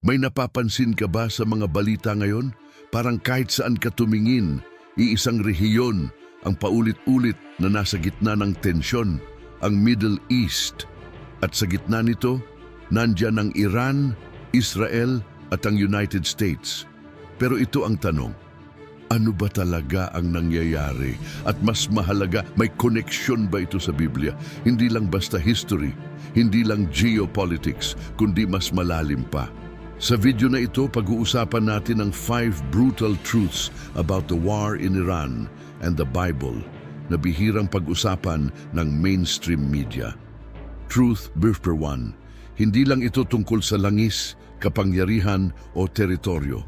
May napapansin ka ba sa mga balita ngayon? Parang kahit saan ka tumingin, iisang rehiyon ang paulit-ulit na nasa gitna ng tensyon, ang Middle East. At sa gitna nito, nandyan ang Iran, Israel at ang United States. Pero ito ang tanong, ano ba talaga ang nangyayari? At mas mahalaga, may koneksyon ba ito sa Biblia? Hindi lang basta history, hindi lang geopolitics, kundi mas malalim pa. Sa video na ito, pag-uusapan natin ang 5 brutal truths about the war in Iran and the Bible na bihirang pag-usapan ng mainstream media. Truth number 1. Hindi lang ito tungkol sa langis, kapangyarihan o teritoryo.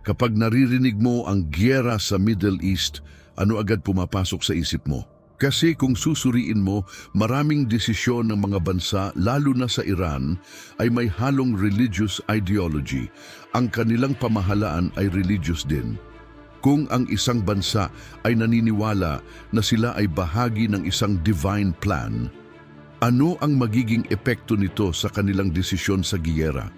Kapag naririnig mo ang giyera sa Middle East, ano agad pumapasok sa isip mo? Kasi kung susuriin mo, maraming desisyon ng mga bansa, lalo na sa Iran, ay may halong religious ideology. Ang kanilang pamahalaan ay religious din. Kung ang isang bansa ay naniniwala na sila ay bahagi ng isang divine plan, ano ang magiging epekto nito sa kanilang desisyon sa giyera?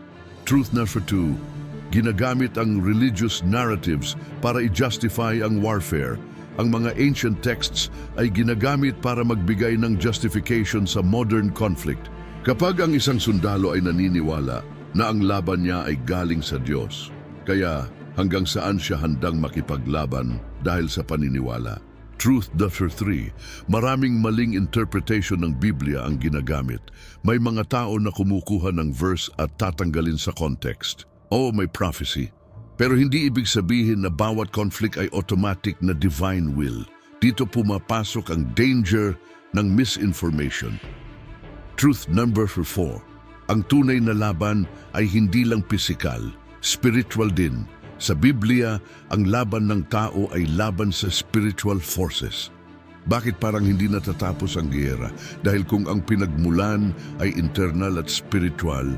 Truth number 2. Ginagamit ang religious narratives para i-justify ang warfare. Ang mga ancient texts ay ginagamit para magbigay ng justification sa modern conflict. Kapag ang isang sundalo ay naniniwala na ang laban niya ay galing sa Diyos, kaya hanggang saan siya handang makipaglaban dahil sa paniniwala. Truth number 3. Maraming maling interpretation ng Biblia ang ginagamit. May mga tao na kumukuha ng verse at tatanggalin sa context. May prophecy. Pero hindi ibig sabihin na bawat conflict ay automatic na divine will. Dito pumapasok ang danger ng misinformation. Truth number 4. Ang tunay na laban ay hindi lang pisikal, spiritual din. Sa Biblia, ang laban ng tao ay laban sa spiritual forces. Bakit parang hindi natatapos ang giyera? Dahil kung ang pinagmulan ay internal at spiritual,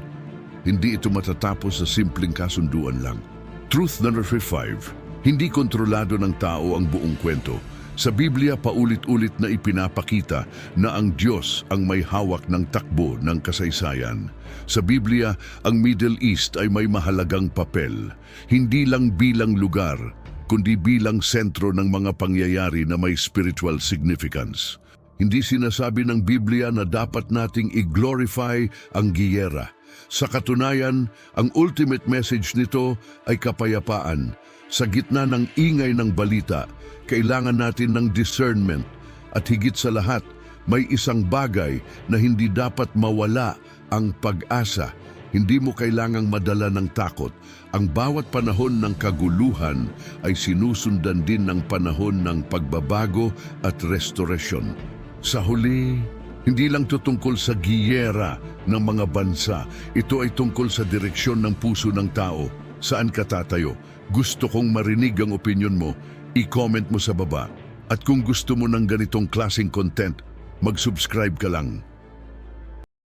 hindi ito matatapos sa simpleng kasunduan lang. Truth number 5. Hindi kontrolado ng tao ang buong kwento. Sa Biblia, paulit-ulit na ipinapakita na ang Diyos ang may hawak ng takbo ng kasaysayan. Sa Biblia, ang Middle East ay may mahalagang papel. Hindi lang bilang lugar, kundi bilang sentro ng mga pangyayari na may spiritual significance. Hindi sinasabi ng Biblia na dapat nating i-glorify ang giyera. Sa katunayan, ang ultimate message nito ay kapayapaan. Sa gitna ng ingay ng balita, kailangan natin ng discernment at higit sa lahat, may isang bagay na hindi dapat mawala, ang pag-asa. Hindi mo kailangang madala ng takot. Ang bawat panahon ng kaguluhan ay sinusundan din ng panahon ng pagbabago at restoration. Sa huli, hindi lang ito tungkol sa giyera ng mga bansa. Ito ay tungkol sa direksyon ng puso ng tao. Saan ka tatayo? Gusto kong marinig ang opinion mo. I-comment mo sa baba. At kung gusto mo ng ganitong klaseng content, mag-subscribe ka lang.